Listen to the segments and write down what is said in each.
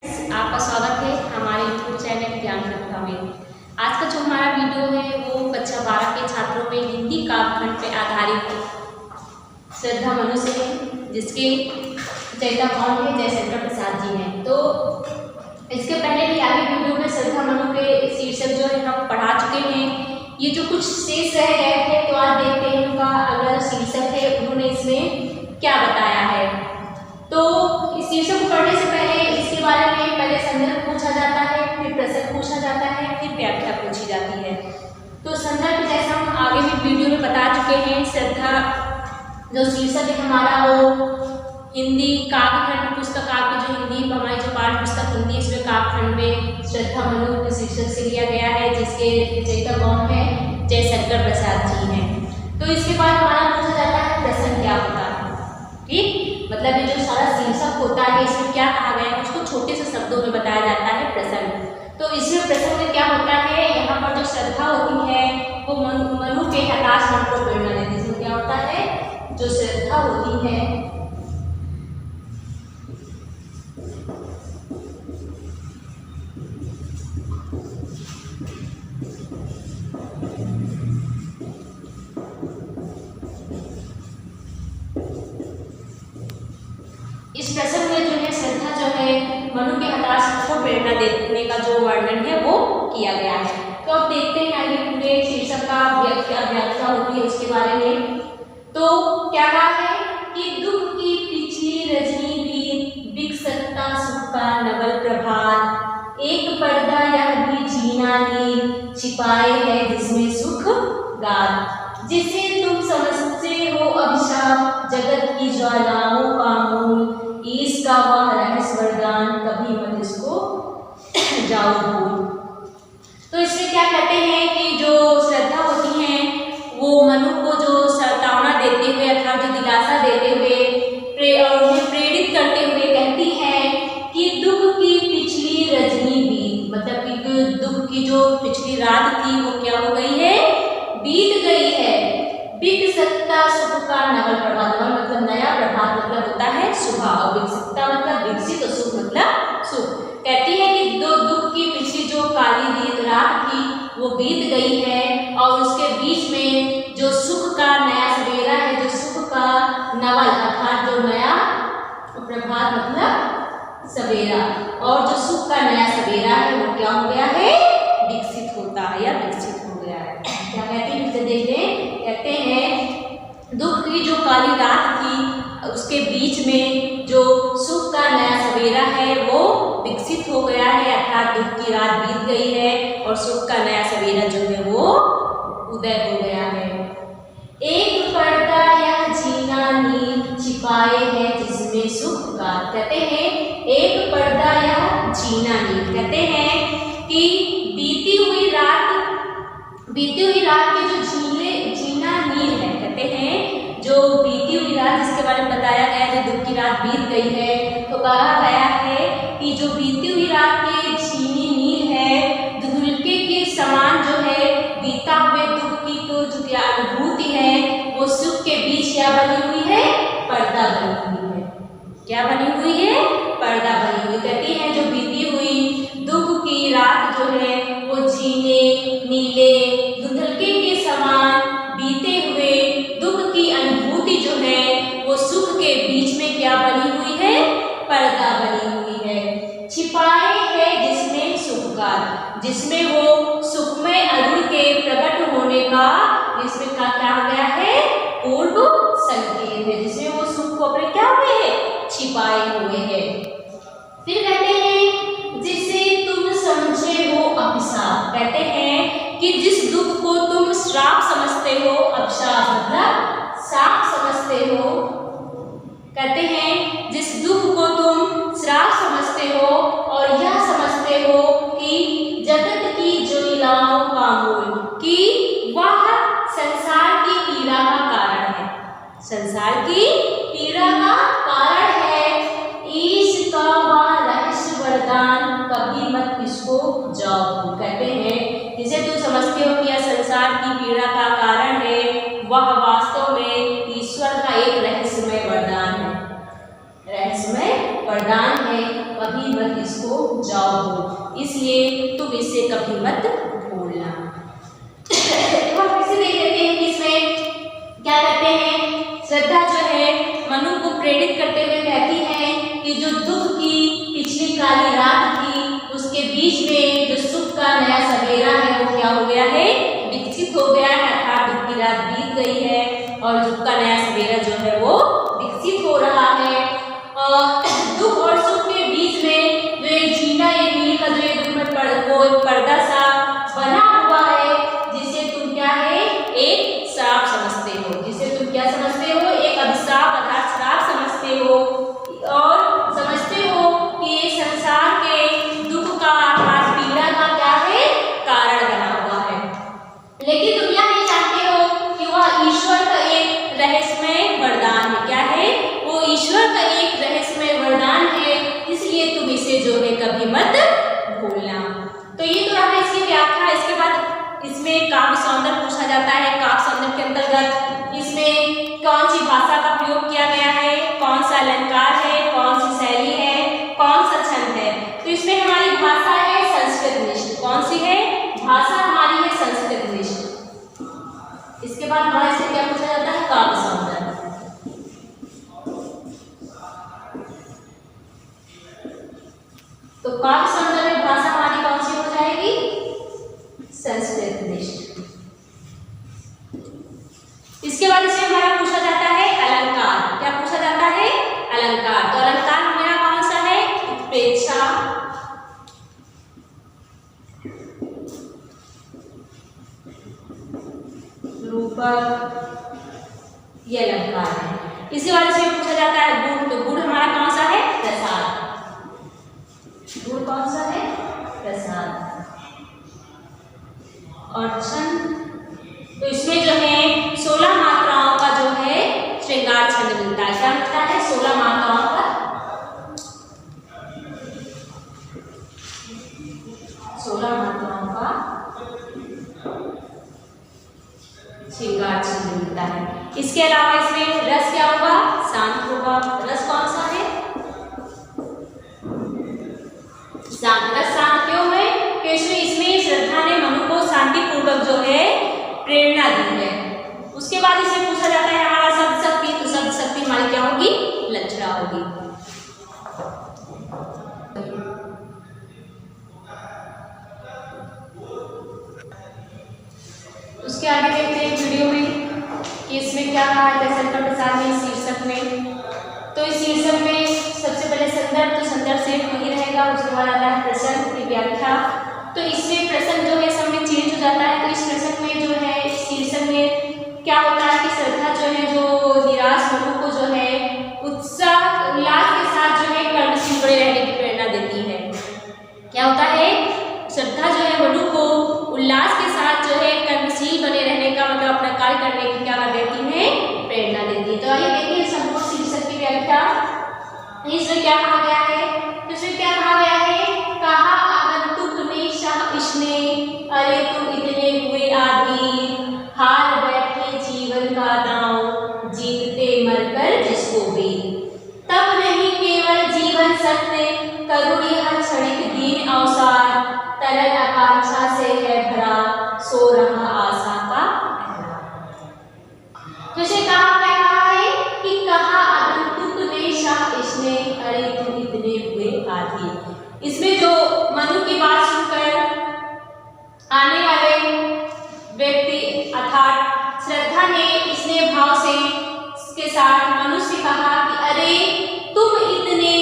आपका स्वागत है हमारे यूट्यूब चैनल ज्ञान प्रतिभा में। आज का जो हमारा वीडियो है वो कक्षा 12 के छात्रों में हिंदी काव्यखंड पे आधारित श्रद्धा मनु से है, जिसके रचयिता कौन है? जयशंकर प्रसाद जी हैं। तो इसके पहले भी आगे वीडियो में श्रद्धा मनु के शीर्षक जो है हम पढ़ा चुके हैं। ये जो कुछ शेष रह गए थे तो आज देखते हैं उनका अगला शीर्षक है, उन्होंने इसमें क्या बताया है। तो इस शीर्षक को पढ़ने से पहले इसके बारे में पहले संदर्भ पूछा जाता है, फिर प्रसंग पूछा जाता है, फिर व्याख्या पूछी जाती है। तो संदर्भ जैसा हम आगे भी वीडियो में बता चुके हैं, श्रद्धा जो शीर्षक है हमारा वो हिंदी काव्यखंड पुस्तक, आपकी जो हिंदी हमारी जो पाठ्य पुस्तक हिंदी इसमें काव्यखंड में श्रद्धा मनु के शीर्षक से लिया गया है, जिसके रचयिता कौन है? जयशंकर प्रसाद जी हैं। तो इसके बाद हमारा पूछा जाता है प्रसंग क्या होता है। ठीक, मतलब ये जो सारा शीर्षक होता है इसमें क्या कहा गया है उसको छोटे से शब्दों में बताया जाता है प्रसंग। तो इसमें प्रसंग में क्या होता है, यहाँ पर जो श्रद्धा होती है वो मनु के हताश मन को प्रेरणा देती है। इसमें क्या होता है, जो श्रद्धा होती है इस प्रसंग में जो है श्रद्धा जो है मनु के हताश को प्रेरणा देने का जो वर्णन है वो किया गया है। तो अब देखते हैं आगे पूरे शीर्षक का व्याख्या होती है उसके बारे में। तो क्या कहा है कि दुख की पिछली रजनी भी बिक सकता सुख का नवल प्रभात, एक पर्दा यह भी जीना नील छिपाए है जिसमें सुख गात, जिसे तुम समझते हो अभिशाप जगत की ज्वालाओं का मूल, ईश का वह रहस्य वरदान कभी मत इसको जाओ भूल। तो इसमें क्या कहते हैं कि जो श्रद्धा होती है वो मनु को जो सांत्वना देते हुए अथवा जो दिलासा देते हुए उन्हें प्रेरित करते हुए कहती है कि दुख की पिछली रजनी भी, मतलब कि दुख की जो पिछली रात थी वो क्या हो गई है, बीत गई है। बिक सकता सुख का नवल प्रभात, मतलब नया प्रभात मतलब होता है सुबह, और बिक सकता मतलब विकसित और सुख मतलब सुख। कहती है कि दो दुख की पिछली जो काली रात थी वो बीत गई है और उसके बीच में जो सुख का नया सवेरा है, जो सुख का नवल अर्थात जो नया प्रभात मतलब सवेरा, और जो सुख का नया सवेरा है वो क्या हो गया है, विकसित होता है या विकसित हो गया है। क्या कहते हैं, कहते हैं दुख की जो काली रात थी उसके बीच में जो सुख का नया सवेरा है वो विकसित हो गया है, अर्थात दुख की रात बीत गई है और सुख का नया सवेरा जो है वो उदय हो गया है। एक पर्दा यह जीना नील छिपाए है जिसमें सुख का, कहते हैं एक पर्दा यह जीना नील, कहते हैं कि बीती हुई रात के जो जीना नील है, कहते हैं जो बीती हुई रात जिसके बारे में बताया गया है, जो दुख की रात बीत गई है, तो कहा गया है कि जो बीती हुई रात के जीनी नील है, धुलके के समान जो है बीता हुए दुख की तो जो क्या अनुभूति है वो सुख के बीच क्या बनी हुई है, पर्दा बनी हुई है। क्या बनी हुई है, पर्दा बनी हुई। कहती है जो बीती हुई दुख की रात जो है वो जीने नीले धुंधलके के समान बीते हुए दुख की अनुभूति जो है वो सुख के बीच में क्या बनी हुई है, पर्दा बनी हुई है। छिपाए है जिसमें सुख का, जिसमें वो सुखमय अरुण के प्रकट होने का जिसमें क्या हो गया है, पूर्व संकेत है, जिसमें वो सुख को अपने क्या हुए है, छिपाए हुए हैं। फिर कहते हैं जिसे तुम समझे हो अभिशाप, कहते हैं कि जिस दुख को तुम श्राप समझते हो, अभिशाप मतलब श्राप समझते हो, कहते हैं जिस दुख को तुम श्राप समझते हो और यह समझते हो कि जगत की ज्वालाओं का मूल, कि वह संसार की पीड़ा का कारण है, संसार की पीड़ा का कारण है, ईश का वह रहस्य वरदान कभी मत इसको जाओ। कहते हैं जिसे तुम समझते हो कि यह संसार की पीड़ा का कारण है वह वास्तव में ईश्वर का एक रहस्यमय वरदान है, रहस्यमय वरदान है, कभी मत इसको उपजाऊ हो, इसलिए तुम इसे कभी मत भूलना। एक बार फिर से देख लेते हैं कि इसमें क्या कहते हैं। श्रद्धा जो है मनु को प्रेरित करते हुए कहती है कि जो दुख की पिछली काली रात थी उसके बीच में जो सुख का नया सवेरा है वो क्या हो गया है, विकसित हो गया है। अर्थात दुख की रात बीत गई है और सुख का नया सवेरा जो है वो विकसित हो रहा है। दुख और सुख के बीच में जो एक झीना ये नील का जो एक दुख में वो एक पर्दा सा बना हुआ है, जिसे तुम क्या है, एक श्राप समझते हो, जिसे तुम क्या समझते हो, एक अभिशाप अर्थात श्राप समझते हो और समझते हो कि ये संसार के दुख का अर्थात पीड़ा का क्या है, कारण बना हुआ है। लेकिन तुम यह नहीं जानते हो कि वह ईश्वर का एक रहस्यमय वरदान है। क्या है वो? ईश्वर का एक रहस्यमय वरदान है, इसलिए तुम इसे जो है कभी मत भूलना। तो ये तो रहा इसकी व्याख्या। इसके बाद इसमें काव्य सौंदर्य पूछा जाता है। काव्य सौंदर्य के अंतर्गत इसमें कौन सी भाषा का प्रयोग किया गया है, कौन सा अलंकार है, कौन सी शैली है, कौन सा छंद है। तो इसमें हमारी भाषा है संस्कृतनिष्ठ। कौन सी है? भाषा हमारी है संस्कृतनिष्ठ। इसके बाद हमारे से क्या पूछा जाता है? काव्य सौंदर्य। तो काव्य सौंदर्य में भाषा हमारी कौन सी हो जाएगी? संस्कृतनिष्ठ। इसके बाद इसमें हमारा पूछा जाता है अलंकार। क्या पूछा जाता है? अलंकार। तो अलंकार हमारा कौन सा है? उत्प्रेक्षा, रूपक, ये अलंकार है। इसके बाद इसमें पूछा जाता है गुण। तो गुण हमारा कौन सा है? प्रसाद। गुण कौन सा है? प्रसाद। और छंद, तो इसमें जो है 16 मात्राओं का जो है श्रृंगार छंद मिलता है। क्या मिलता है? 16 मात्राओं का 16 मात्राओं का श्रृंगार छंद मिलता है। इसके अलावा इसमें रस क्या होगा? शांत होगा। रस कौन सा है? शांत। रस शांत क्यों है? क्योंकि इसमें श्रद्धा ने मनु को शांतिपूर्वक जो है प्रेरणा दी है। उसके बाद इसे पूछा जाता है हमारा शब्द शक्ति। तो शब्द शक्ति हमारी क्या होगी? लक्षणा होगी। उसके आगे देखते हैं वीडियो में कि इसमें क्या कहा है दशरथ प्रसाद ने शीर्षक में। तो इस शीर्षक में सबसे पहले संदर्भ, तो संदर्भ सेट वही रहेगा। उसके बाद आता है प्रसंग की व्याख्या। तो इसमें प्रसंग जो है सब में चेंज हो जाता है। तो इस प्रसंग में जो है इस शीर्षक में क्या होता है कि श्रद्धा जो है जो निराश मनु को जो है उत्साह उल्लास के साथ जो है कर्मशील बने रहने की प्रेरणा देती है। क्या होता है? श्रद्धा जो है मनु को उल्लास के साथ जो है कर्मशील बने रहने का मतलब अपना कार्य करने की क्या देती है? प्रेरणा देती है। तो आइए देखिए संपूर्ण शीर्षक की व्याख्या। इसमें क्या कहा गया है? तो इसमें क्या कहा गया है? कहा आगंतुक ने शाह इसने, अरे तुम इतने हुए आधीर, हार बैठे जीवन का दांव, जीतते मरकर जिसको भी। तब नहीं केवल जीवन सत्य, करुण यह क्षणिक दीन अवसार, तरल आकांक्षा से है भरा, सो रहा आशा का पहरा। तो इसे कहा क्या कहा है कि कहा आगंतुक ने शाह इसने, अरे तुम इतने हुए आधीर। इसमें जो मनु की बात सुनकर आने वाले व्यक्ति अर्थात श्रद्धा ने इसने भाव से के साथ मनु से कहा कि अरे तुम इतने,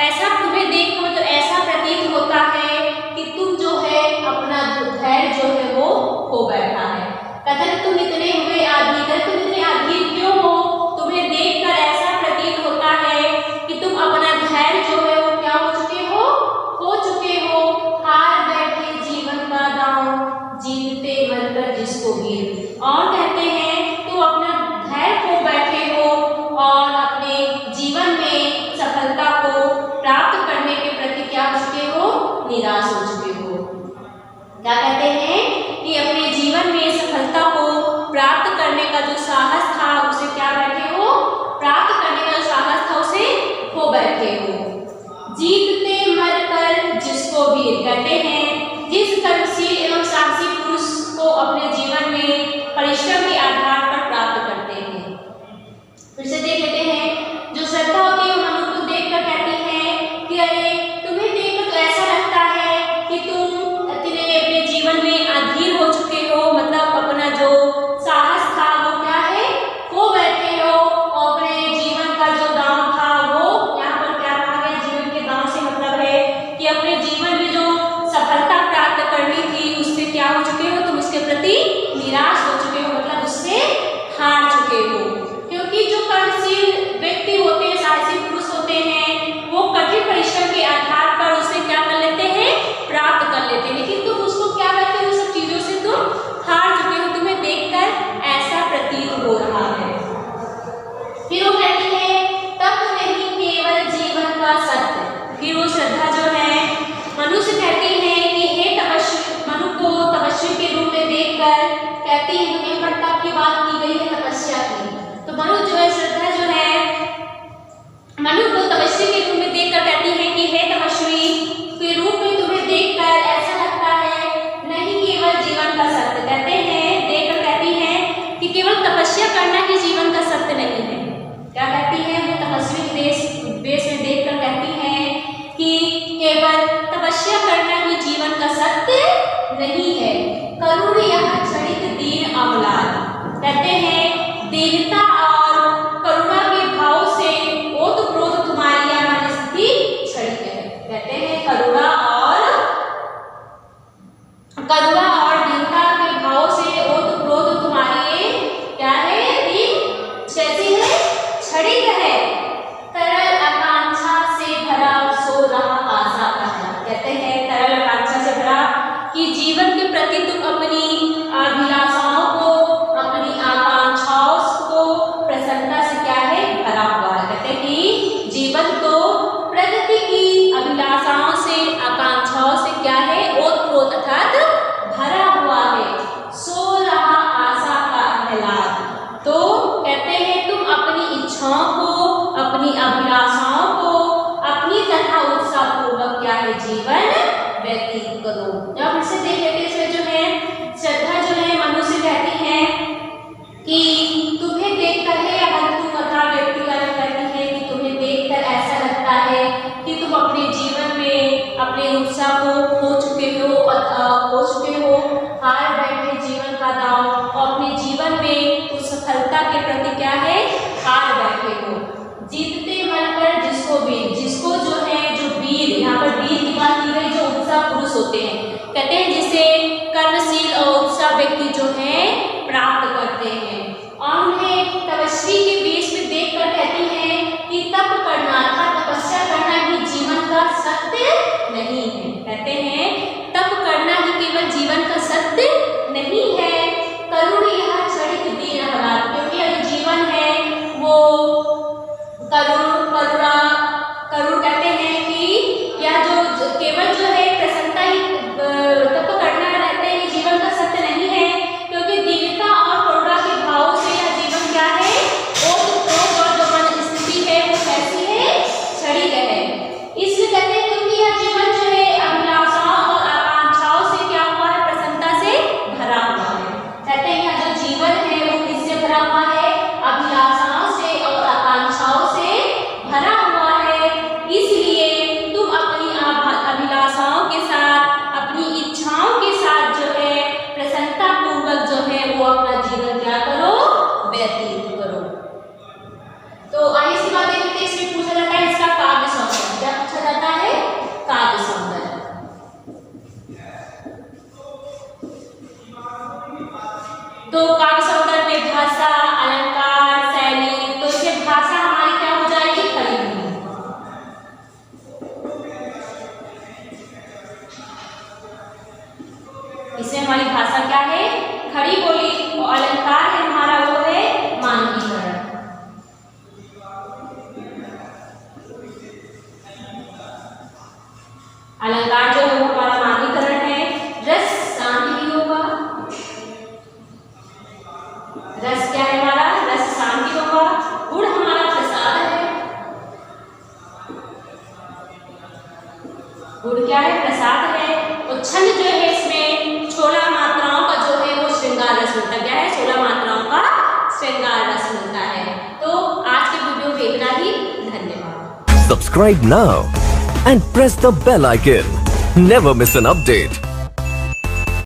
ऐसा तुम्हें देख मतलब ऐसा प्रतीत होता है कि तुम जो है अपना धैर्य जो है वो खो बैठा है। कथन तुम इतने हुए आधीर, तुम इतने आधीर क्यों हो? तुम्हें देखकर ऐसा प्रतीत होता है कि तुम अपना धैर्य जो है वो क्या हो चुके हो? खो चुके हो। हार बैठे जीवन का दांव, जीतते मरकर जिसको वीर। और कहते हैं तुम अपना धैर्य खो बैठे हो और अपने जीवन में मनु जो है, श्रद्धा जो है मनु को तपस्वी के रूप में देखकर कहती है कि हे तपस्वी, के रूप में तुम्हें देखकर ऐसा लगता है नहीं केवल जीवन का सत्य, कहते हैं देखकर कहती है कि केवल तपस्या करना ही जीवन का सत्य नहीं है। क्या कहती है वो तपस्वी वेश में देखकर कहती है कि केवल तपस्या करना ही जीवन का सत्य नहीं है। करुण यह क्षणिक दीन अवलाद, कहते हैं दीनता और करुणा के भाव से ओतप्रोत तुम्हारी यह मन स्थिति क्षणिक है। कहते हैं करुणा और दीनता के भाव से ओतप्रोत तुम्हारी क्या है, कैसी है, क्षणिक है। तरल आकांक्षा से भरा सो रहा आशा पहला, कहते हैं तरल आकांक्षा से भरा कि जीवन के प्रति तुम अपनी अभिलाषाओं को, अपनी आकांक्षाओं को प्रसन्नता से क्या है, भरा हुआ है। कहते हैं कि जीवन को प्रगति की अभिलाषाओं से, आकांक्षाओं से क्या है, ओतप्रोत अर्थात भरा हुआ है। सो रहा आशा का आह्लाद, तो कहते हैं तुम अपनी इच्छाओं को, अपनी अभिलाषाओं को अपनी तथा उत्साह पूर्वक क्या है, जीवन व्यतीत करो। या फिर से देख लेते इसमें जो है श्रद्धा जो है मनु से कहती है कि तुम्हें देखकर है, अगर तुम कथा व्यक्ति कहती है कि तुम्हें देखकर ऐसा लगता है कि तुम अपने जीवन में अपने उत्साह को खो चुके हो, हार बैठे जीवन का दांव, और अपने जीवन में उस सफलता के प्रति क्या है, हार बैठे हो। जीतते मन पर जिसको जो है, जो वीर, यहाँ पर वीर की बात की गई, जो उत्साह पुरुष होते हैं, कहते हैं जिसे कर्मशील और उत्साह व्यक्ति जो है प्राप्त करते हैं। और उन्हें तपस्वी के वेश में देखकर कहती है कि तप करना अर्थात तपस्या करना ही जीवन का सत्य नहीं है। कहते हैं तप करना ही केवल जीवन का सत्य नहीं है। करुण यह क्षणिक दीन अवलाद, क्योंकि यह जीवन है वो करुण कहते हैं कि यह जो केवल जो है प्रसन्नता ही तप करना रहते हैं, जीवन का सत्य नहीं है, क्योंकि दीनता और करुणा के भाव से यह जीवन क्या है, और जो मन स्थिति है वो कैसी है, क्षणिक है। इसलिए कहते हैं क्योंकि यह जीवन जो है अभिलाषाओं और आकांक्षाओं से क्या हुआ है, प्रसन्नता से भरा हुआ है। कहते हैं यह जो जीवन है वो किससे भरा हुआ है, अभिलाषाओं से और आकांक्षाओं से भरा हुआ है। इसलिए तुम अपनी अभिलाषाओं के साथ, अपनी इच्छाओं के साथ जो है प्रसन्नता पूर्वक जो है वो अपना जीवन क्या करो, व्यतीत करो। तो आइए इसके बाद देखते हैं, इसमें पूछा जाता है इसका काव्य सौंदर्य, क्या पूछा जाता है, काव्य सौंदर्य। तो काव्य सौंदर्य में भाषा, अलंकार, शैली, तो इसमें भाषा हमारी क्या हो जाएगी, खड़ी हुई। इसमें हमारी भाषा क्या है, खड़ी बोली, और अलंकार है हमारा वो है मानकीकरण। अलंकार जो है वो हमारा मानकीकरण है। रस शांति ही होगा, रस क्या है हमारा, रस शांति होगा। गुण हमारा प्रसाद है, गुण क्या है, प्रसाद है। और छंद जो है इसमें 16 मात्राओं का जो है वो श्रृंगार रस मिलता है, क्या है, 16 मात्राओं का श्रृंगार रस मिलता है। तो आज के वीडियो में इतना ही, धन्यवाद। Subscribe now and press the bell icon. Never miss an update.